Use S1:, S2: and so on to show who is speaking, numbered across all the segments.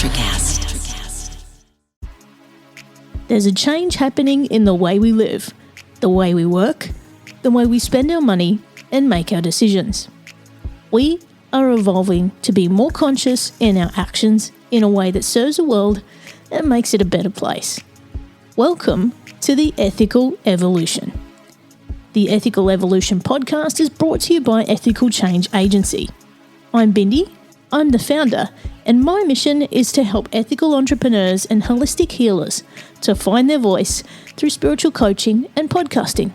S1: Electrocast.
S2: There's a change happening in the way we live, the way we work, the way we spend our money and make our decisions. We are evolving to be more conscious in our actions in a way that serves the world and makes it a better place. Welcome to the Ethical Evolution. The Ethical Evolution podcast is brought to you by Ethical Change Agency. I'm Bindi, I'm the founder, and my mission is to help ethical entrepreneurs and holistic healers to find their voice through spiritual coaching and podcasting.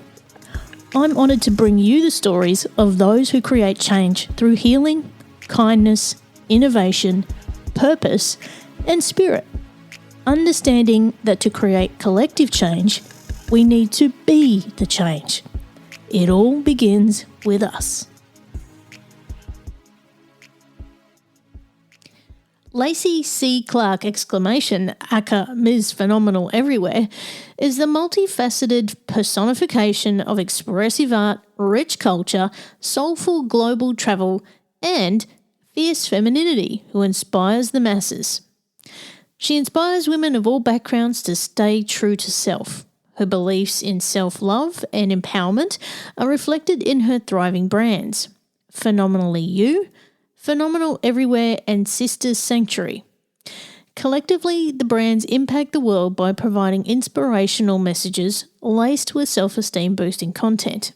S2: I'm honoured to bring you the stories of those who create change through healing, kindness, innovation, purpose, and spirit. Understanding that to create collective change, we need to be the change. It all begins with us. Lacey C. Clark aka Ms. Phenomenal Everywhere, is the multi-faceted personification of expressive art, rich culture, soulful global travel, and fierce femininity who inspires the masses. She inspires women of all backgrounds to stay true to self. Her beliefs in self-love and empowerment are reflected in her thriving brands, Phenomenally You, Phenomenal Everywhere, and Sisters Sanctuary. Collectively, the brands impact the world by providing inspirational messages laced with self-esteem boosting content.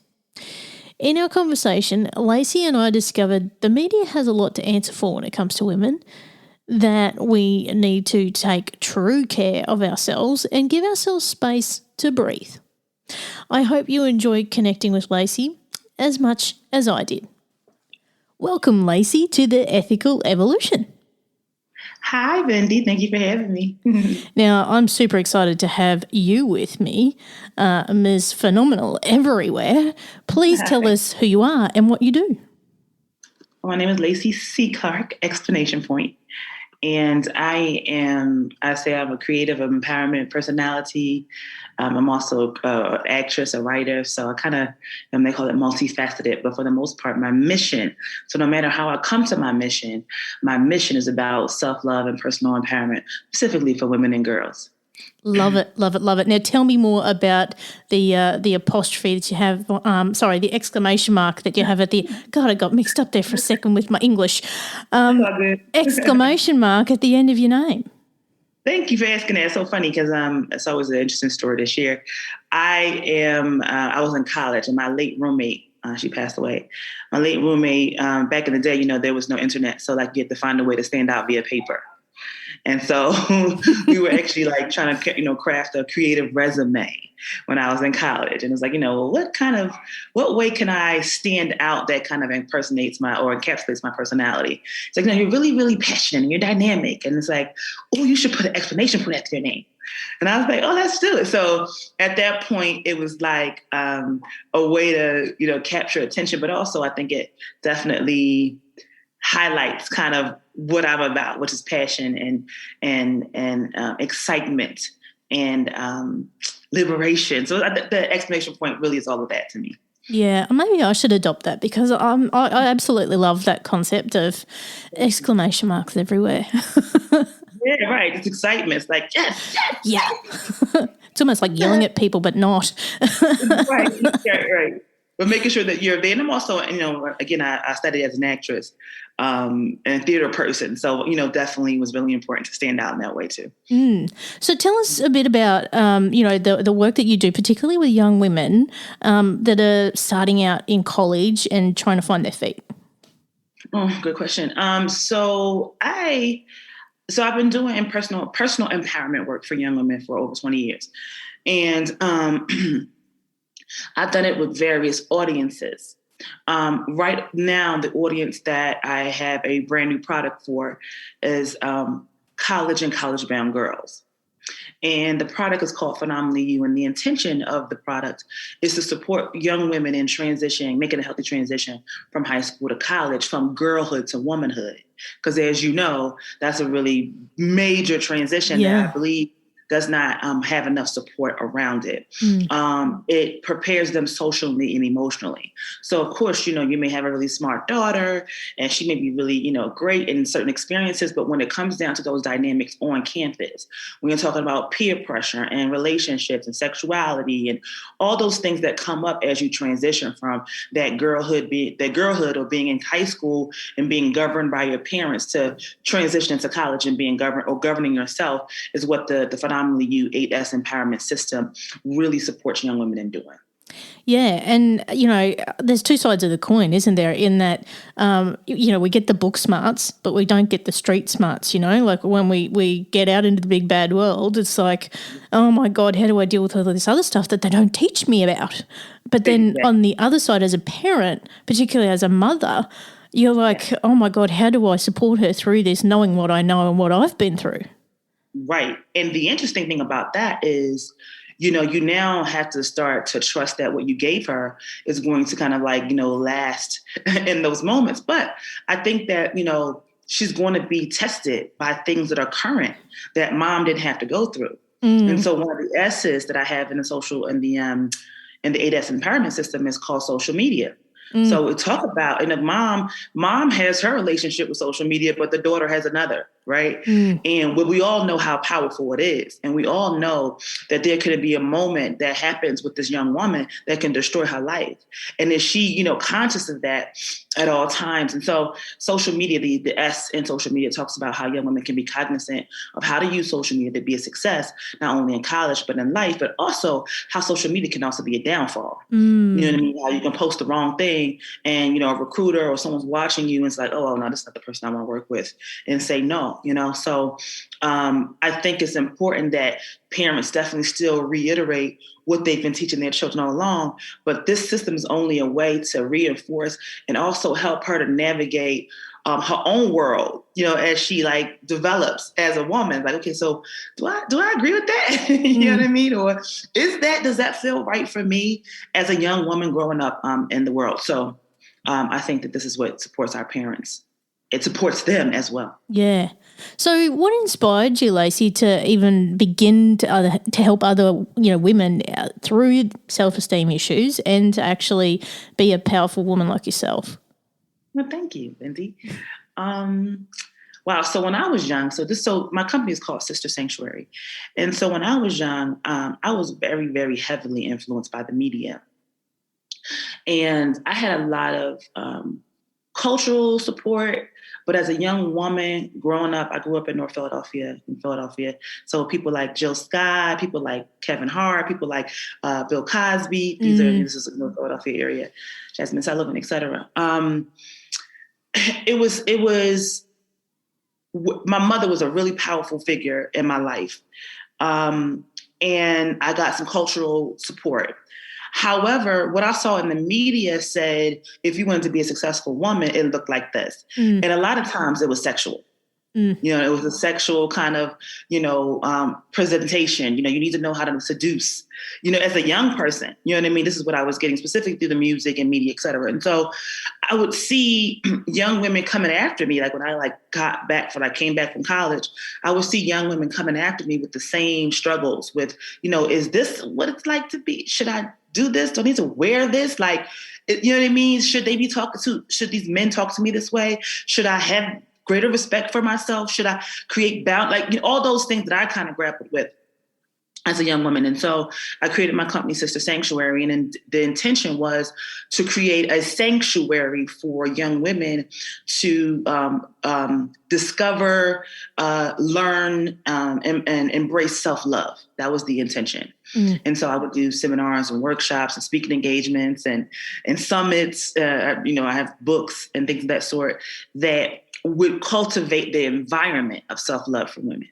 S2: In our conversation, Lacey and I discovered the media has a lot to answer for when it comes to women, that we need to take true care of ourselves and give ourselves space to breathe. I hope you enjoyed connecting with Lacey as much as I did. Welcome, Lacey, to the Ethical Evolution.
S3: Hi, Bindi. Thank you for having me.
S2: Now, I'm super excited to have you with me, Ms. Phenomenal Everywhere. Please tell us who you are and what you do.
S3: My name is Lacey C. Clark, exclamation point. And I'm a creative empowerment personality. I'm also an actress, a writer. So I kind of, they call it multi-faceted, but for the most part, my mission. So no matter how I come to my mission is about self-love and personal empowerment, specifically for women and girls.
S2: Love it, love it, love it. Now tell me more about the apostrophe that you have, the exclamation mark that you have at the, God, I got mixed up there for a second with my English. Exclamation mark at the end of your name.
S3: Thank you for asking that. It's so funny because it's always an interesting story to share. I was in college and my late roommate, she passed away. My late roommate, back in the day, there was no internet. So you had to find a way to stand out via paper. And so we were actually trying to, craft a creative resume when I was in college. And it's what way can I stand out that kind of impersonates or encapsulates my personality? It's you're really, really passionate and you're dynamic. And it's you should put an explanation point after your name. And I was let's do it. So at that point, it was a way to, capture attention. But also I think it definitely highlights kind of what I'm about, which is passion and excitement and liberation. So the exclamation point really is all of that to me.
S2: Yeah, maybe I should adopt that because I absolutely love that concept of exclamation marks everywhere.
S3: Yeah, right. It's excitement. It's yes.
S2: Yeah. It's almost like yelling at people, but not.
S3: Right. But making sure that you're there. And I'm also, again, I studied as an actress and a theater person. So, definitely was really important to stand out in that way too.
S2: So tell us a bit about, the work that you do, particularly with young women that are starting out in college and trying to find their feet.
S3: Oh, good question. So I've been doing personal empowerment work for young women for over 20 years. And I've done it with various audiences. Right now, the audience that I have a brand new product for is college and college-bound girls. And the product is called Phenomenally You. And the intention of the product is to support young women in transitioning, making a healthy transition from high school to college, from girlhood to womanhood. Because as you know, that's a really major transition that I believe does not have enough support around it. It prepares them socially and emotionally. So of course, you may have a really smart daughter and she may be really, great in certain experiences, but when it comes down to those dynamics on campus, when you're talking about peer pressure and relationships and sexuality and all those things that come up as you transition from that girlhood or being in high school and being governed by your parents to transition into college and being governed or governing yourself, is what the Phenomenally You 8S empowerment system really supports young women in doing.
S2: Yeah, and, there's two sides of the coin, isn't there, in that, we get the book smarts, but we don't get the street smarts, like when we get out into the big bad world, it's like, oh my God, how do I deal with all this other stuff that they don't teach me about? But then on the other side, as a parent, particularly as a mother, you're like, oh my God, how do I support her through this, knowing what I know and what I've been through?
S3: Right. And the interesting thing about that is, you now have to start to trust that what you gave her is going to kind of last in those moments. But I think that, she's going to be tested by things that are current that mom didn't have to go through. And so one of the S's that I have in the 8S empowerment system is called social media. So we talk about, and mom has her relationship with social media, but the daughter has another, right? And we all know how powerful it is. And we all know that there could be a moment that happens with this young woman that can destroy her life. And is she, conscious of that at all times? And so social media, the S in social media talks about how young women can be cognizant of how to use social media to be a success, not only in college, but in life, but also how social media can also be a downfall. You know what I mean? How you can post the wrong thing and, a recruiter or someone's watching you and it's like, oh, no, this is not the person I want to work with, and say no. So I think it's important that parents definitely still reiterate what they've been teaching their children all along. But this system is only a way to reinforce and also help her to navigate her own world, as she develops as a woman. Like, okay, so do I agree with that? You know what I mean? Or does that feel right for me as a young woman growing up in the world? So I think that this is what supports our parents. It supports them as well.
S2: Yeah. So what inspired you, Lacey, to even begin to help other, women through self-esteem issues and to actually be a powerful woman like yourself?
S3: Well, thank you, Lindy. Wow. So when I was young, so my company is called Sister Sanctuary. And so when I was young, I was very, very heavily influenced by the media. And I had a lot of cultural support. But as a young woman growing up, I grew up in Philadelphia. So people like Jill Scott, people like Kevin Hart, people like Bill Cosby. This is the North Philadelphia area, Jasmine Sullivan, et cetera. It was my mother was a really powerful figure in my life. And I got some cultural support. However, what I saw in the media said, if you wanted to be a successful woman, it looked like this. And a lot of times it was sexual. It was a sexual kind of, presentation. You need to know how to seduce, as a young person. You know what I mean? This is what I was getting specifically through the music and media, et cetera. And so I would see young women coming after me. Like when I came back from college, I would see young women coming after me with the same struggles with, is this what it's like to be? Should I do this? Do I need to wear this? You know what I mean? Should these men talk to me this way? Should I have greater respect for myself? Should I create all those things that I kind of grappled with as a young woman. And so I created my company, Sister Sanctuary. And the intention was to create a sanctuary for young women to discover, learn, and embrace self-love. That was the intention. And so I would do seminars and workshops and speaking engagements and summits. I have books and things of that sort that would cultivate the environment of self-love for women.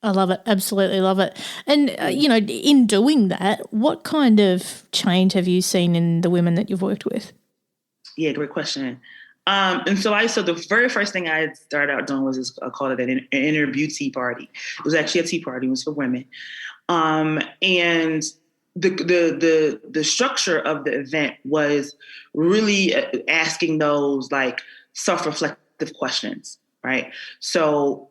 S2: I love it. Absolutely love it. And, in doing that, what kind of change have you seen in the women that you've worked with?
S3: Yeah, great question. And so the very first thing I started out doing was I called it an inner beauty party. It was actually a tea party. It was for women. And the structure of the event was really asking those self-reflective questions, right? So,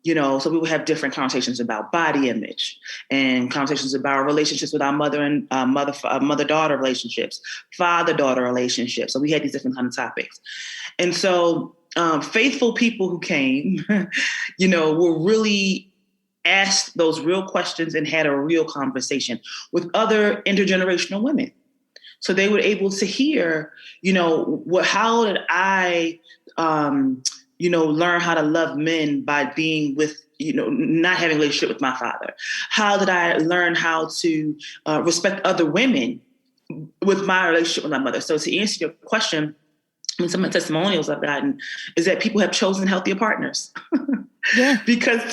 S3: So we would have different conversations about body image and conversations about relationships with our mother and mother-daughter relationships, father-daughter relationships. So we had these different kind of topics. And so faithful people who came, were really asked those real questions and had a real conversation with other intergenerational women. So they were able to hear, how did I, learn how to love men by being with, not having a relationship with my father? How did I learn how to respect other women with my relationship with my mother? So to answer your question, some of the testimonials I've gotten is that people have chosen healthier partners.
S2: Yeah.
S3: because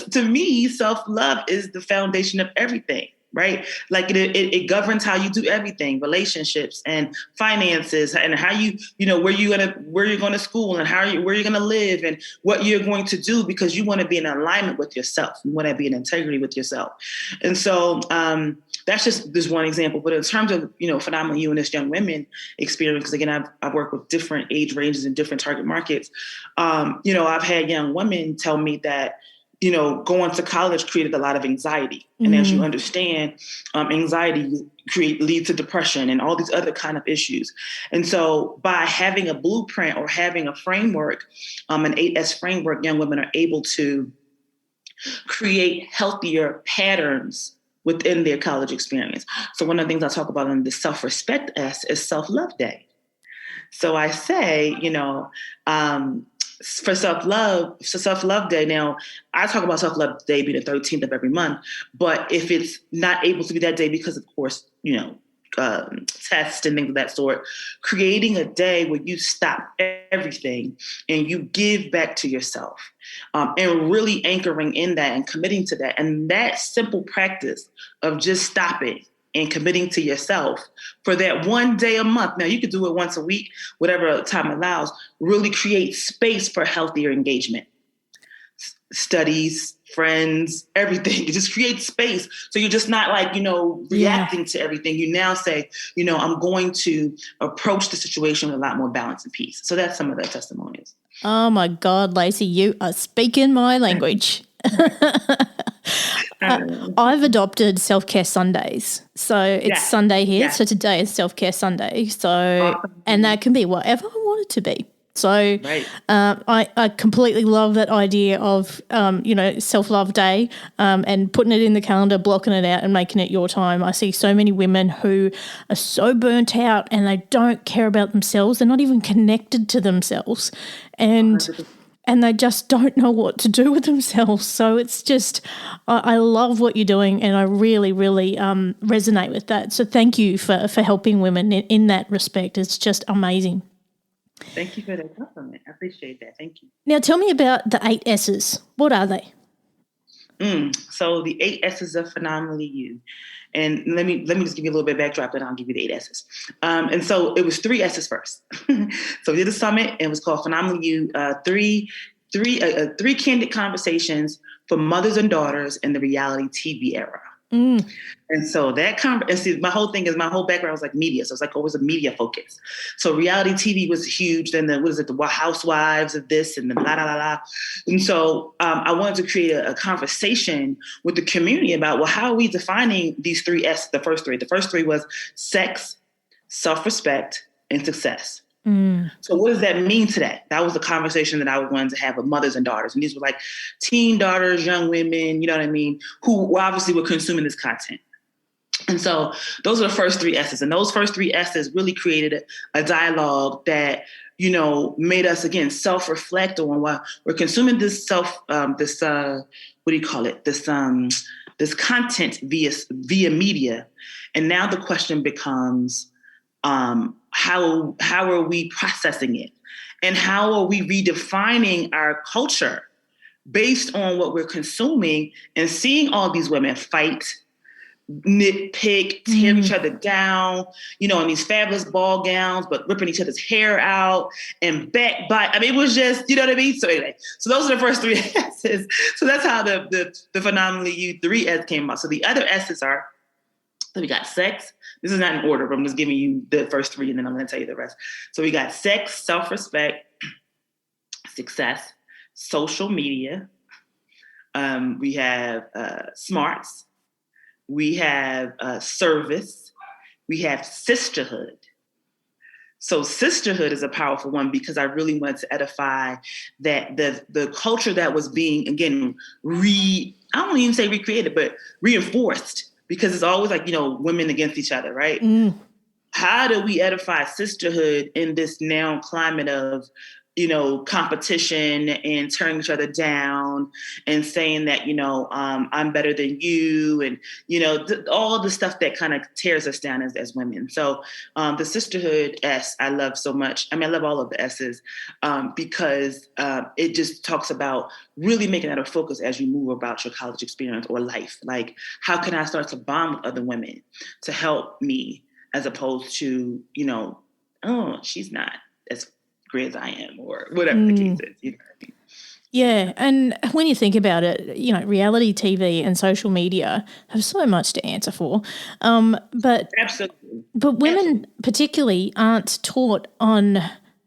S3: to me, self-love is the foundation of everything. Right? Like it governs how you do everything, relationships and finances, and how where you're going to school and where you're going to live and what you're going to do, because you want to be in alignment with yourself. You want to be in integrity with yourself. And so that's just this one example. But in terms of, Phenomenal You and this young women experience, because again, I've worked with different age ranges and different target markets. I've had young women tell me that, going to college created a lot of anxiety. And as you understand, anxiety leads to depression and all these other kind of issues. And so by having a blueprint or having a framework, an 8S framework, young women are able to create healthier patterns within their college experience. So one of the things I talk about in the self-respect S is self-love day. So I say, for self-love day. Now, I talk about self-love day being the 13th of every month, but if it's not able to be that day because, of course, tests and things of that sort, creating a day where you stop everything and you give back to yourself, and really anchoring in that and committing to that. And that simple practice of just stopping and committing to yourself for that one day a month. Now, you could do it once a week, whatever time allows, really create space for healthier engagement. Studies, friends, everything. It just creates space. So you're just not reacting to everything. You now say, I'm going to approach the situation with a lot more balance and peace. So that's some of the testimonials.
S2: Oh my God, Lacey, you are speaking my language. I've adopted self-care Sundays. So it's Sunday here. So today is self-care Sunday. So, and that can be whatever I want it to be. So I completely love that idea of, self-love day, and putting it in the calendar, blocking it out and making it your time. I see so many women who are so burnt out and they don't care about themselves. They're not even connected to themselves. And they just don't know what to do with themselves. So it's just, I love what you're doing, and I really, really resonate with that. So thank you for helping women in that respect. It's just amazing.
S3: Thank you for that compliment. I appreciate that. Thank you.
S2: Now tell me about the 8 S's. What are they?
S3: So the 8 S's of Phenomenally You. And let me just give you a little bit of backdrop, and I'll give you the 8 S's. And so it was 3 S's first. So we did a summit, and it was called Phenomenally You, three candid conversations for mothers and daughters in the reality TV era. And so my whole background was like media. So it's like always a media focus. So reality TV was huge. Then the housewives of this and the la la la la. And so I wanted to create a conversation with the community about, well, how are we defining these 3 S? The first 3. The first 3 was sex, self-respect, and success. So what does that mean today? That was the conversation that I wanted to have with mothers and daughters. And these were like teen daughters, young women, you know what I mean, who obviously were consuming this content. And so those are the first 3 S's. And those first 3 S's really created a dialogue that, made us, again, self-reflect on why we're consuming this this content via media. And now the question becomes, how are we processing it? And how are we redefining our culture based on what we're consuming and seeing all these women fight, nitpick, tear each other down, in these fabulous ball gowns, but ripping each other's hair out and backbite. I mean, it was just, you know what I mean? So anyway, so those are the first 3 S's. So that's how the Phenomenally You 3 S came out. So the other S's are, so we got sex. This is not in order, but I'm just giving you the first 3 and then I'm going to tell you the rest. So we got sex, self-respect, success. social media, we have smarts, we have service, we have sisterhood. So sisterhood is a powerful one because I really wanted to edify that the culture that was being, again, I don't even say recreated, but reinforced, because it's always like, women against each other, right? How do we edify sisterhood in this now climate of, competition and turning each other down and saying that, I'm better than you, and, all the stuff that kind of tears us down as women. So the sisterhood S, I love so much. I mean, I love all of the S's because it just talks about really making that a focus as you move about your college experience or life. Like, how can I start to bond with other women to help me, as opposed to, oh, she's not as great as I am, or whatever the case is. You know what I mean?
S2: Yeah, and when you think about it, reality TV and social media have so much to answer for. But
S3: Absolutely.
S2: But women particularly aren't taught on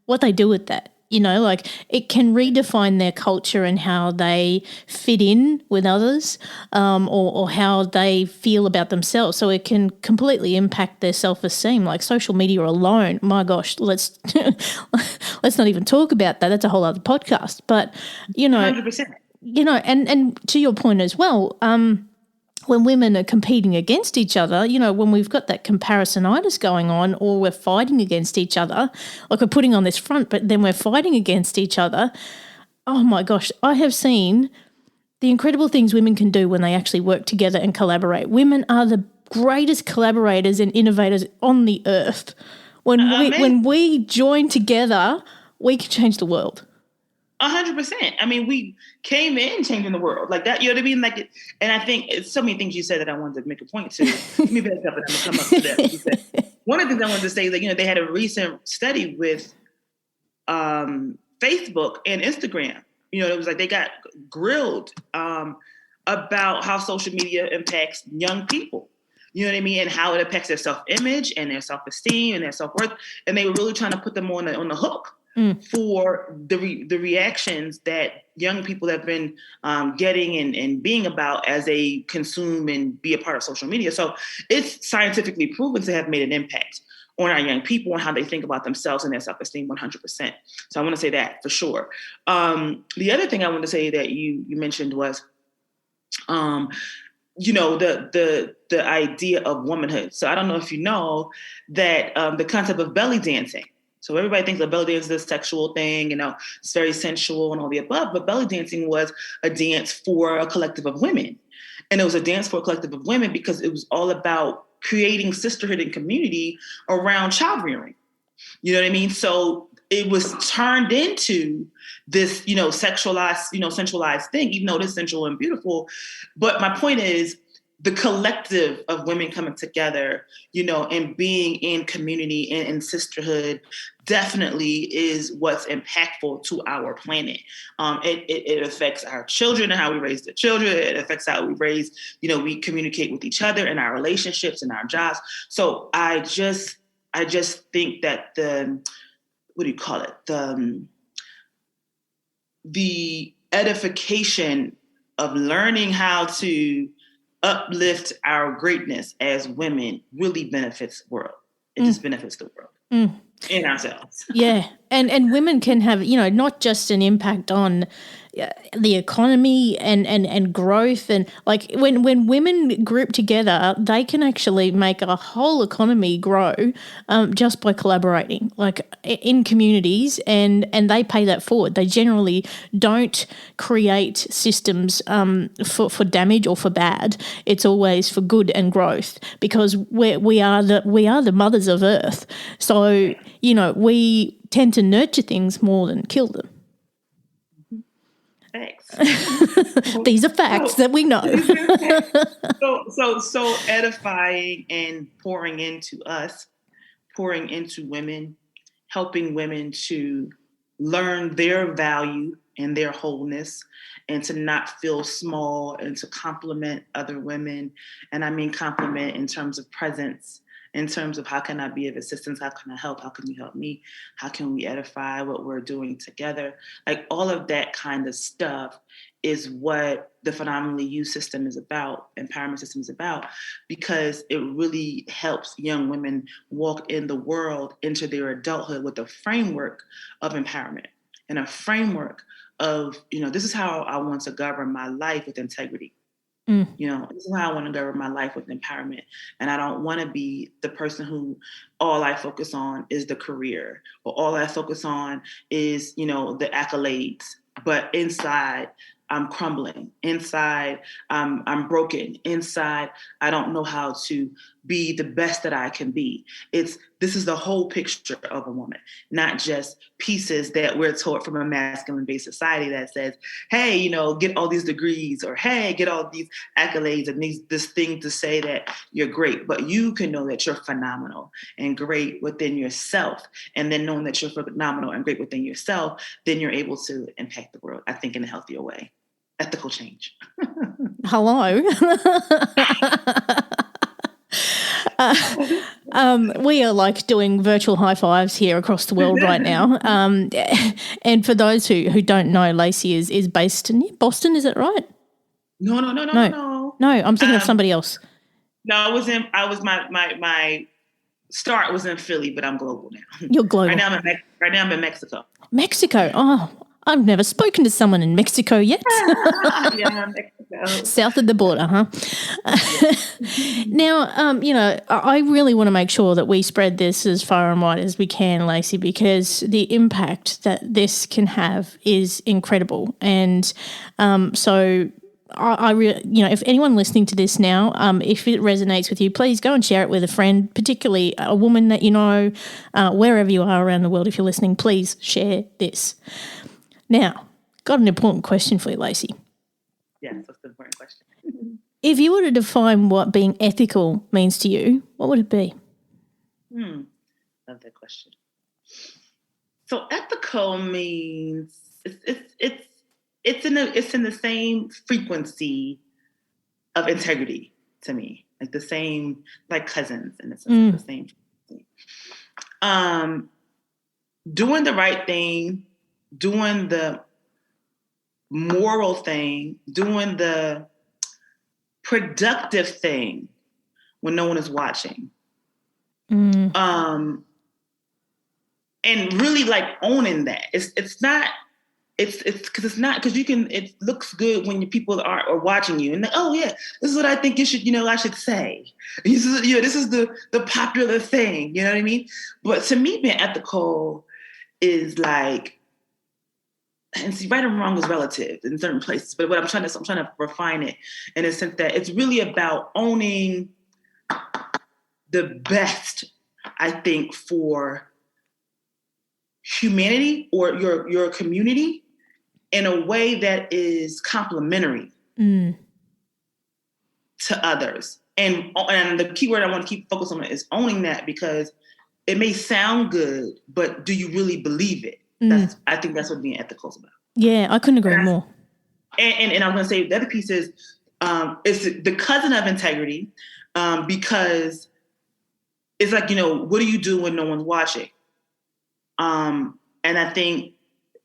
S2: what they do with that. Like, it can redefine their culture and how they fit in with others, or how they feel about themselves. So it can completely impact their self-esteem. Like, social media alone, my gosh, let's not even talk about that. That's a whole other podcast. But
S3: 100%.
S2: And to your point as well, when women are competing against each other, when we've got that comparisonitis going on, or we're fighting against each other, like we're putting on this front, but then we're fighting against each other. Oh my gosh, I have seen the incredible things women can do when they actually work together and collaborate. Women are the greatest collaborators and innovators on the earth. When we join together, we can change the world.
S3: 100%. I mean, we came in changing the world like that. You know what I mean? Like, and I think it's so many things you said that I wanted to make a point to. Let me back up and I'm gonna come up to that. One of the things I wanted to say is that, they had a recent study with Facebook and Instagram. It was like they got grilled about how social media impacts young people. You know what I mean? And how it affects their self-image and their self-esteem and their self-worth. And they were really trying to put them on the hook for the reactions that young people have been getting and being about as they consume and be a part of social media. So it's scientifically proven to have made an impact on our young people and how they think about themselves and their self-esteem 100%. So I want to say that for sure. The other thing I want to say that you mentioned was, the idea of womanhood. So I don't know if you know that the concept of belly dancing. So everybody thinks of belly dancing as this sexual thing, it's very sensual and all the above, but belly dancing was a dance for a collective of women. And it was a dance for a collective of women because it was all about creating sisterhood and community around child rearing. You know what I mean? So it was turned into this, sexualized, sensualized thing, even though it is sensual and beautiful. But my point is, the collective of women coming together, and being in community and in sisterhood definitely is what's impactful to our planet. It affects our children and how we raise the children. It affects how we raise, we communicate with each other in our relationships and our jobs. So I just think that the edification of learning how to uplift our greatness as women really benefits the world. It just benefits the world and ourselves.
S2: Yeah. And women can have, not just an impact on the economy and growth, and like when women group together, they can actually make a whole economy grow just by collaborating, like in communities, and they pay that forward. They generally don't create systems for damage or for bad. It's always for good and growth, because we are the mothers of Earth. So we tend to nurture things more than kill them.
S3: Facts.
S2: These are facts that we know.
S3: so edifying and pouring into us, pouring into women, helping women to learn their value and their wholeness, and to not feel small, and to compliment other women. And I mean compliment in terms of presence in terms of how can I be of assistance? How can I help? How can you help me? How can we edify what we're doing together? Like all of that kind of stuff is what the phenomenally used system is about, empowerment system is about, because it really helps young women walk in the world into their adulthood with a framework of empowerment and a framework of, this is how I want to govern my life with integrity. This is how I want to govern my life with empowerment. And I don't want to be the person who all I focus on is the career, or all I focus on is, the accolades. But inside, I'm crumbling. Inside, I'm broken. Inside, I don't know how to be the best that I can be. This is the whole picture of a woman, not just pieces that we're taught from a masculine-based society that says, hey, get all these degrees, or hey, get all these accolades and this thing to say that you're great. But you can know that you're phenomenal and great within yourself. And then knowing that you're phenomenal and great within yourself, then you're able to impact the world, I think, in a healthier way. Ethical change.
S2: Hello. We are like doing virtual high fives here across the world right now. And for those who don't know, Lacey is based in Boston. Is that right?
S3: No.
S2: No, I'm thinking of somebody else.
S3: No, my start was in Philly, but I'm global now.
S2: You're global.
S3: Right now I'm in Mexico.
S2: Mexico. Oh, I've never spoken to someone in Mexico yet.
S3: Yeah, Mexico.
S2: South of the border, huh? Now, I really want to make sure that we spread this as far and wide as we can, Lacey, because the impact that this can have is incredible. And so I really, if anyone listening to this now, if it resonates with you, please go and share it with a friend, particularly a woman that you know, wherever you are around the world. If you're listening, please share this. Now, got an important question for you, Lacey.
S3: Yes, that's an important question.
S2: If you were to define what being ethical means to you, what would it be?
S3: Love that question. So ethical means it's in the same frequency of integrity to me, like the same, like cousins in the sense of the same frequency. Doing the right thing, doing the moral thing, doing the productive thing when no one is watching. And really like owning that. It's because it looks good when people are watching you and like, oh yeah, this is what I think you should, I should say. This is the popular thing, you know what I mean? But to me, being ethical is like, and see, right and wrong is relative in certain places. But what I'm trying to refine it in a sense that it's really about owning the best, I think, for humanity or your community in a way that is complementary to others. And the key word I want to keep focused on is owning that, because it may sound good, but do you really believe it? I think that's what being ethical is about. Yeah,
S2: I couldn't agree more.
S3: And I'm going to say the other piece is it's the cousin of integrity, because it's like, what do you do when no one's watching? And I think,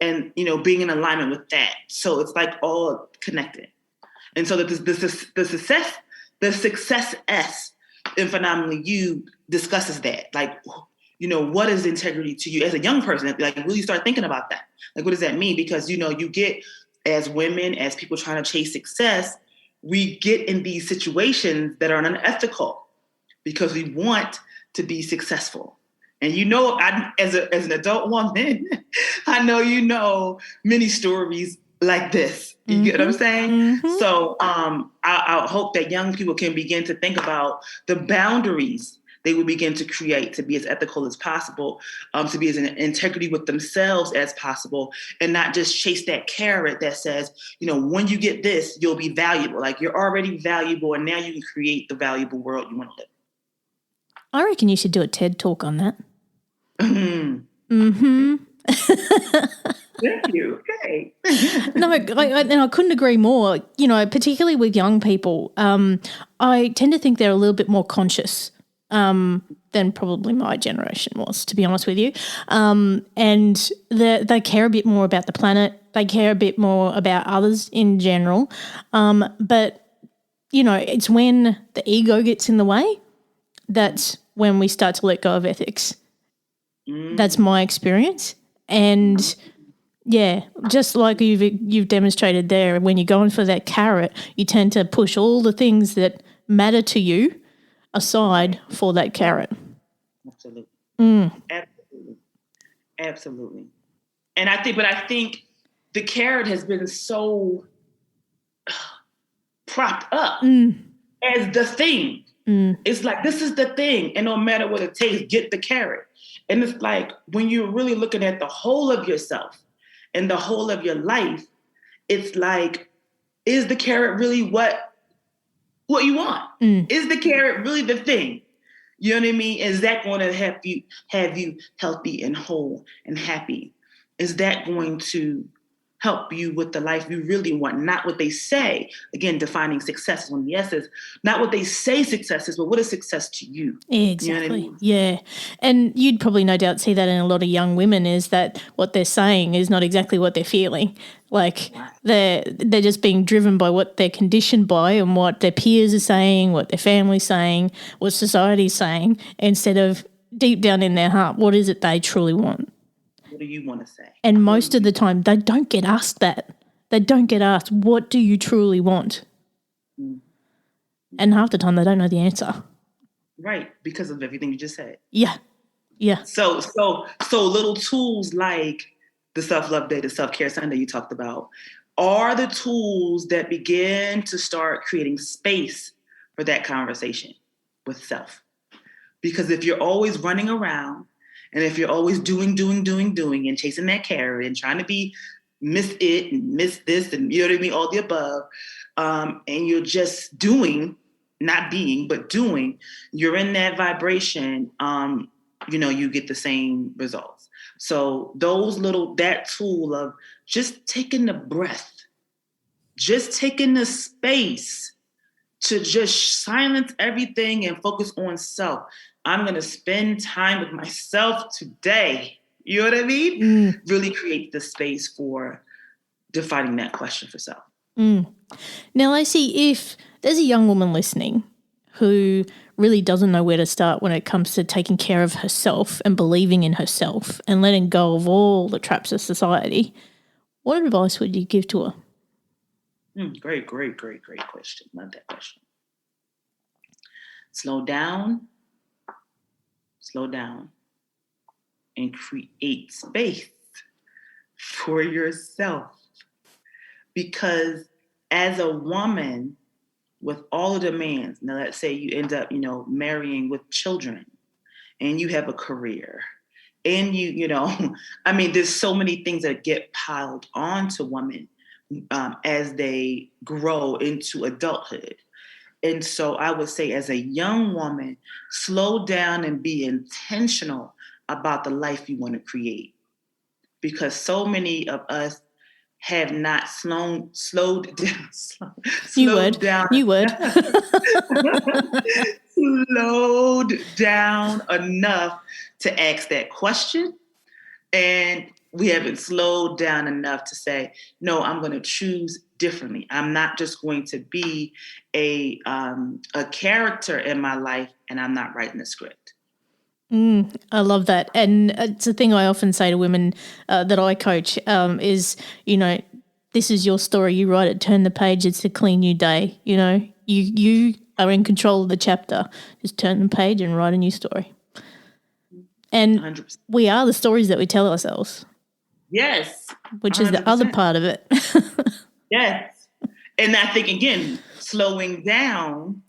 S3: being in alignment with that. So it's like all connected. And so that the success S in Phenomenally You discusses that. Like, what is integrity to you as a young person? Like, really start thinking about that. Like, what does that mean? Because, you get, as women, as people trying to chase success, we get in these situations that are unethical because we want to be successful. And as an adult woman, I know many stories like this. You get what I'm saying? So I hope that young people can begin to think about the boundaries they will begin to create to be as ethical as possible, to be as in integrity with themselves as possible, and not just chase that carrot that says, when you get this, you'll be valuable. Like, you're already valuable, and now you can create the valuable world you want to live.
S2: I reckon you should do a TED Talk on that.
S3: Thank you. Okay.
S2: No, I couldn't agree more. Particularly with young people, I tend to think they're a little bit more conscious than probably my generation was, to be honest with you. And they care a bit more about the planet. They care a bit more about others in general. But, you know, it's when the ego gets in the way that's when we start to let go of ethics. That's my experience. And yeah, just like you've demonstrated there, when you're going for that carrot, you tend to push all the things that matter to you aside for that carrot.
S3: Absolutely. Absolutely. And I think the carrot has been so propped up as the thing. It's like, this is the thing. And no matter what it takes, get the carrot. And it's like, when you're really looking at the whole of yourself and the whole of your life, it's like, is the carrot really what you want? Is the carrot really the thing? You know what I mean? Is that going to have you healthy and whole and happy? Is that going to help you with the life you really want? Not what they say. Again, defining success is one of the S's. Not what they say success is, but what is success to you?
S2: Exactly.
S3: You know what I mean?
S2: Yeah. And you'd probably no doubt see that in a lot of young women, is that what they're saying is not exactly what they're feeling. Like they're just being driven by what they're conditioned by and what their peers are saying, what their family's saying, what society's saying, instead of deep down in their heart, what is it they truly want?
S3: What do you want to say?
S2: And most of the time, they don't get asked that. They don't get asked, what do you truly want? And half the time, they don't know the answer.
S3: Right, because of everything you just said.
S2: Yeah.
S3: So little tools like the self-love day, the self-care Sunday you talked about, are the tools that begin to start creating space for that conversation with self. Because if you're always running around, and if you're always doing and chasing that carrot and trying to be miss it and miss this and you know what I mean, all the above, and you're just doing, not being, but doing, you're in that vibration, you get the same results. So that tool of just taking the breath, just taking the space to just silence everything and focus on self. I'm going to spend time with myself today. You know what I mean? Really create the space for defining that question for self.
S2: Now, Lacey, if there's a young woman listening who really doesn't know where to start when it comes to taking care of herself and believing in herself and letting go of all the traps of society, what advice would you give to her?
S3: Great question. Love that question. Slow down, and create space for yourself. Because as a woman with all the demands, now let's say you end up, marrying with children and you have a career and there's so many things that get piled onto women as they grow into adulthood. And so I would say, as a young woman, slow down and be intentional about the life you want to create. Because so many of us have not slowed down. Slowed down enough to ask that question. And we haven't slowed down enough to say, no, I'm going to choose differently. I'm not just going to be a character in my life, and I'm not writing the script.
S2: I love that. And it's a thing I often say to women that I coach is, this is your story. You write it, turn the page. It's a clean new day. You are in control of the chapter. Just turn the page and write a new story. And 100%. We are the stories that we tell ourselves.
S3: Yes.
S2: Which 100%. Is the other part of it.
S3: Yes. And I think, again, slowing down,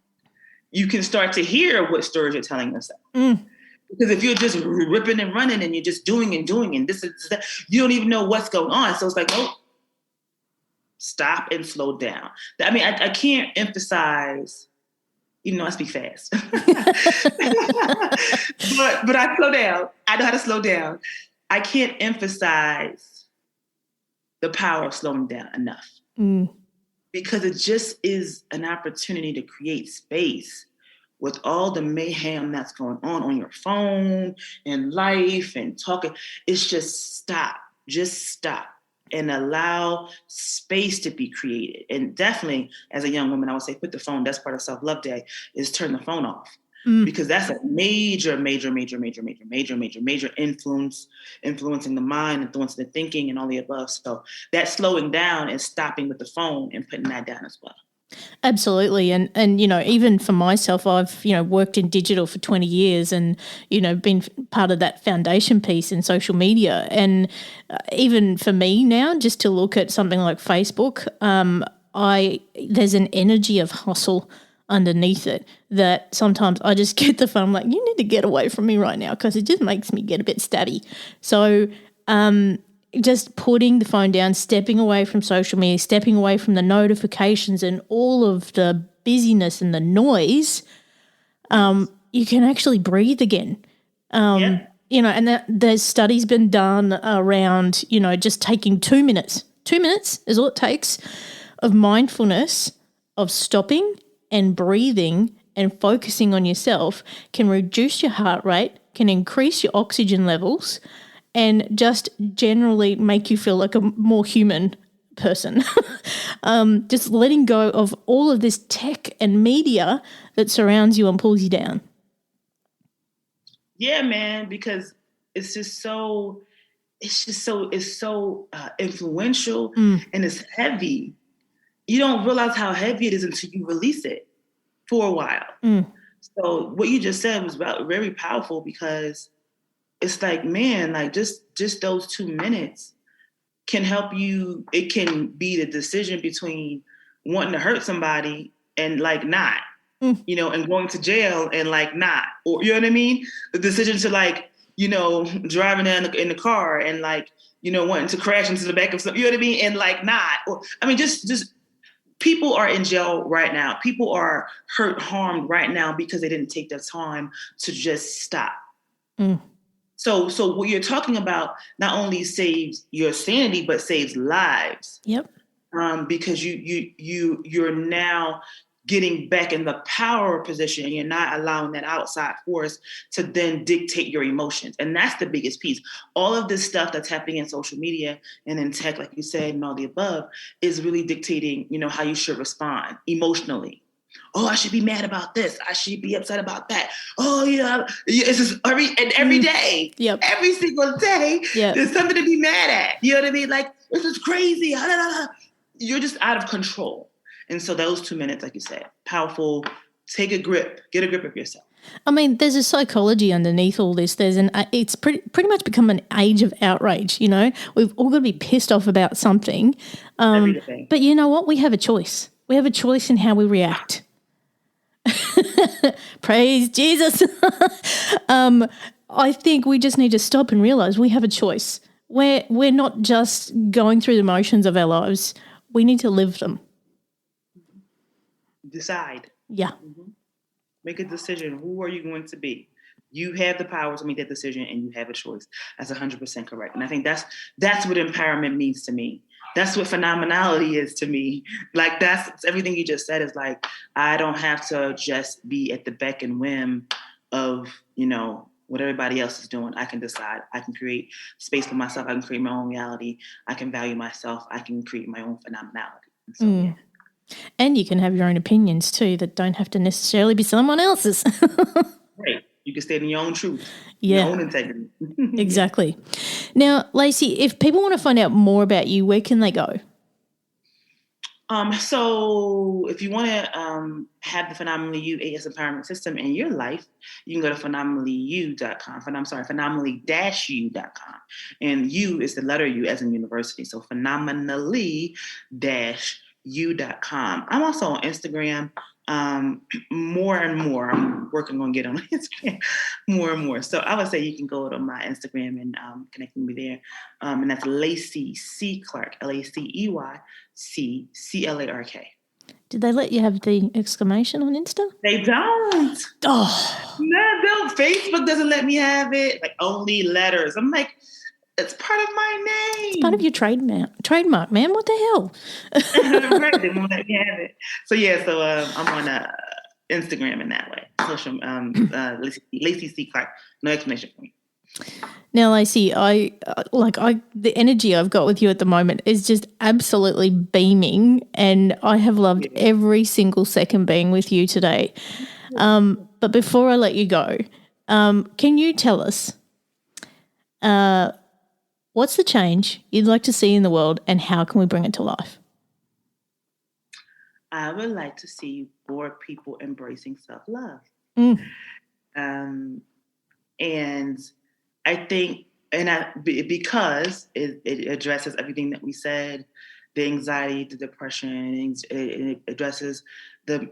S3: you can start to hear what stories you're telling yourself. Because if you're just ripping and running and you're just doing and this is that, you don't even know what's going on. So it's like, oh, stop and slow down. I mean, I can't emphasize, even though I speak fast, but I slow down. I know how to slow down. I can't emphasize the power of slowing down enough because it just is an opportunity to create space with all the mayhem that's going on your phone and life and talking, it's just stop. Just stop and allow space to be created. And definitely, as a young woman, I would say put the phone, that's part of Self-Love Day, is turn the phone off. Because that's a major influencing the mind, influencing the thinking and all the above. So that's slowing down and stopping with the phone and putting that down as well.
S2: Absolutely. And you know, even for myself, I've, you know, worked in digital for 20 years and, you know, been part of that foundation piece in social media. And even for me now, just to look at something like Facebook, there's an energy of hustle underneath it that sometimes I just get the phone, I'm like, you need to get away from me right now because it just makes me get a bit stabby. So just putting the phone down, stepping away from social media, stepping away from the notifications and all of the busyness and the noise, you can actually breathe again. You know, and there's studies been done around, you know, just taking 2 minutes. 2 minutes is all it takes of mindfulness, of stopping and breathing and focusing on yourself can reduce your heart rate, can increase your oxygen levels, and just generally make you feel like a more human person. Just letting go of all of this tech and media that surrounds you and pulls you down.
S3: Yeah, man, because it's so influential and it's heavy. You don't realize how heavy it is until you release it for a while. So what you just said was very powerful because it's like, man, like just those 2 minutes can help you. It can be the decision between wanting to hurt somebody and like not, you know, and going to jail and like not, or you know what I mean? The decision to like, you know, driving down in the car and like, you know, wanting to crash into the back of something, you know what I mean? And like not, or I mean, just people are in jail right now. People are harmed right now because they didn't take the time to just stop. So what you're talking about not only saves your sanity, but saves lives.
S2: Yep.
S3: Because you're now getting back in the power position and you're not allowing that outside force to then dictate your emotions. And that's the biggest piece. All of this stuff that's happening in social media and in tech, like you said, and all the above, is really dictating, you know, how you should respond emotionally. Oh, I should be mad about this. I should be upset about that. Oh, yeah. It's just every day.
S2: Yep.
S3: Every single day, there's something to be mad at. You know what I mean? Like, this is crazy. You're just out of control. And so those 2 minutes, like you said, powerful. Take a grip. Get a grip of yourself.
S2: I mean, there's a psychology underneath all this. It's pretty much become an age of outrage, you know. We've all got to be pissed off about something. But you know what? We have a choice. We have a choice in how we react. Praise Jesus. I think we just need to stop and realize we have a choice. We're not just going through the motions of our lives. We need to live them. Decide. Yeah.
S3: Make a decision. Who are you going to be? You have the power to make that decision and you have a choice. That's 100% correct. And I think that's what empowerment means to me. That's what phenomenality is to me. Like that's everything you just said is like, I don't have to just be at the beck and whim of, you know, what everybody else is doing. I can decide. I can create space for myself. I can create my own reality. I can value myself. I can create my own phenomenality. And so, yeah.
S2: And you can have your own opinions too that don't have to necessarily be someone else's.
S3: Right. You can stand in your own truth,
S2: your
S3: own integrity.
S2: Exactly. Now, Lacey, if people want to find out more about you, where can they go?
S3: So if you want to have the Phenomenally You AS empowerment system in your life, you can go to phenomenallyu.com. Phenomenally-u.com. And U is the letter U as in university. So phenomenally-u.com. I'm also on Instagram. More and more. I'm working on getting on Instagram more and more. So I would say you can go to my Instagram and connect with me there. And that's Lacey C Clark, Lacey CLARK.
S2: Did they let you have the exclamation on Insta?
S3: They don't.
S2: Oh.
S3: No, don't. Facebook doesn't let me have it. Like only letters. I'm like, it's part of my name.
S2: It's part of your trademark, man. What the hell?
S3: Right, they won't let me have it. So yeah, I'm on Instagram in that way. Social, Lacey C Clark. No explanation for me.
S2: Now, Lacey, the energy I've got with you at the moment is just absolutely beaming, and I have loved every single second being with you today. But before I let you go, can you tell us what's the change you'd like to see in the world, and how can we bring it to life?
S3: I would like to see more people embracing self-love. And I think, because it addresses everything that we said, the anxiety, the depression, it addresses the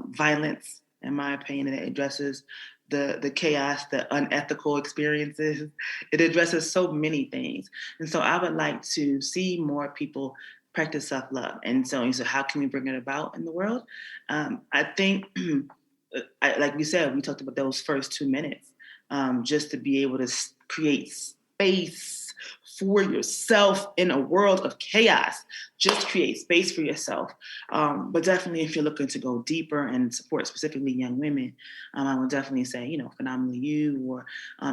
S3: violence, in my opinion, and it addresses the chaos, the unethical experiences. It addresses so many things. And so I would like to see more people practice self-love. And so how can we bring it about in the world? I think, like we said, we talked about those first 2 minutes, just to be able to create space for yourself in a world of chaos. Just create space for yourself. But definitely, if you're looking to go deeper and support specifically young women, I would definitely say, Phenomenally You, or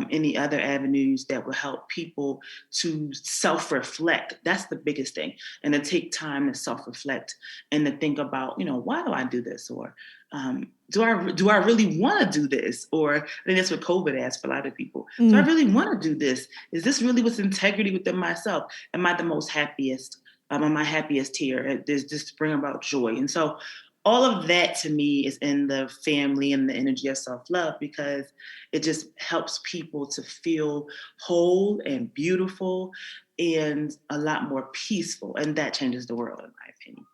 S3: any other avenues that will help people to self-reflect. That's the biggest thing. And to take time to self-reflect and to think about, why do I do this? Or do I really want to do this? Or I think that's what COVID asked for a lot of people. Do I really want to do this? Is this really what's integrity within myself? Am I the most happiest? Am I happiest here? Does this bring about joy? And so all of that to me is in the family and the energy of self-love, because it just helps people to feel whole and beautiful and a lot more peaceful. And that changes the world, in my opinion.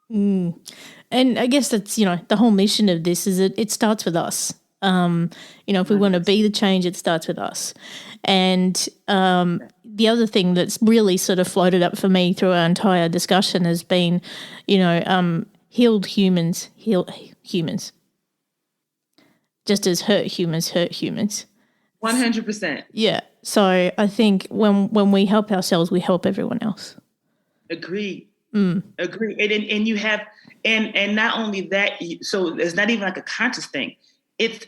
S2: And I guess that's, the whole mission of this is it starts with us. If we want to be the change, it starts with us. And the other thing that's really sort of floated up for me through our entire discussion has been, healed humans heal humans, just as hurt humans hurt humans.
S3: 100%.
S2: Yeah. So I think when we help ourselves, we help everyone else.
S3: Agree. Agree. And you have, and not only that, so it's not even like a conscious thing. It's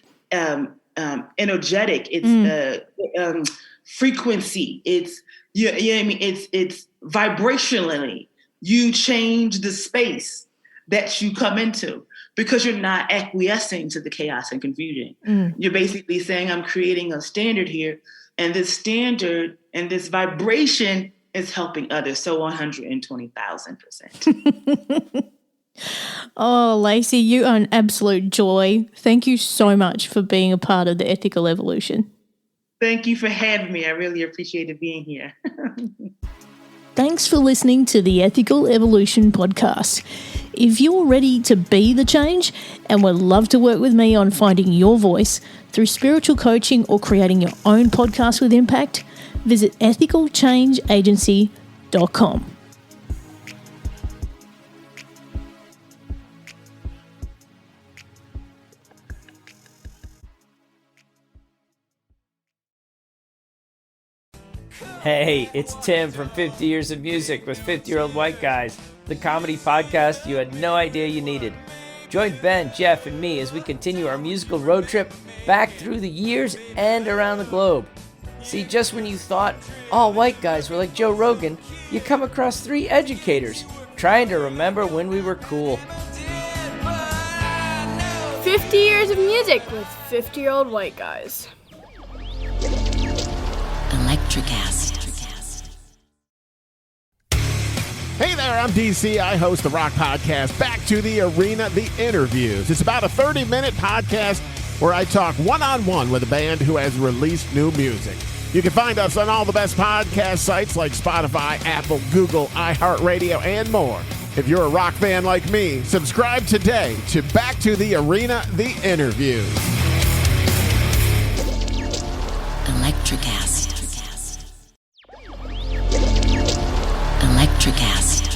S3: energetic. It's frequency. It's you know what I mean. It's vibrationally. You change the space that you come into, because you're not acquiescing to the chaos and confusion. You're basically saying, I'm creating a standard here, and this standard and this vibration is helping others. So 120,000%.
S2: Oh, Lacey, you are an absolute joy. Thank you so much for being a part of the Ethical Evolution.
S3: Thank you for having me. I really appreciated being here.
S2: Thanks for listening to the Ethical Evolution podcast. If you're ready to be the change and would love to work with me on finding your voice through spiritual coaching or creating your own podcast with impact, visit ethicalchangeagency.com.
S1: Hey, it's Tim from 50 Years of Music with 50-Year-Old White Guys, the comedy podcast you had no idea you needed. Join Ben, Jeff, and me as we continue our musical road trip back through the years and around the globe. See, just when you thought all white guys were like Joe Rogan, you come across 3 educators trying to remember when we were cool.
S4: 50 Years of Music with 50-Year-Old White Guys.
S5: Electricast.
S6: Hey there, I'm DC. I host the rock podcast Back to the Arena, The Interviews. It's about a 30-minute podcast where I talk one-on-one with a band who has released new music. You can find us on all the best podcast sites like Spotify, Apple, Google, iHeartRadio, and more. If you're a rock fan like me, subscribe today to Back to the Arena, The Interviews.
S5: Electricast. Electricast.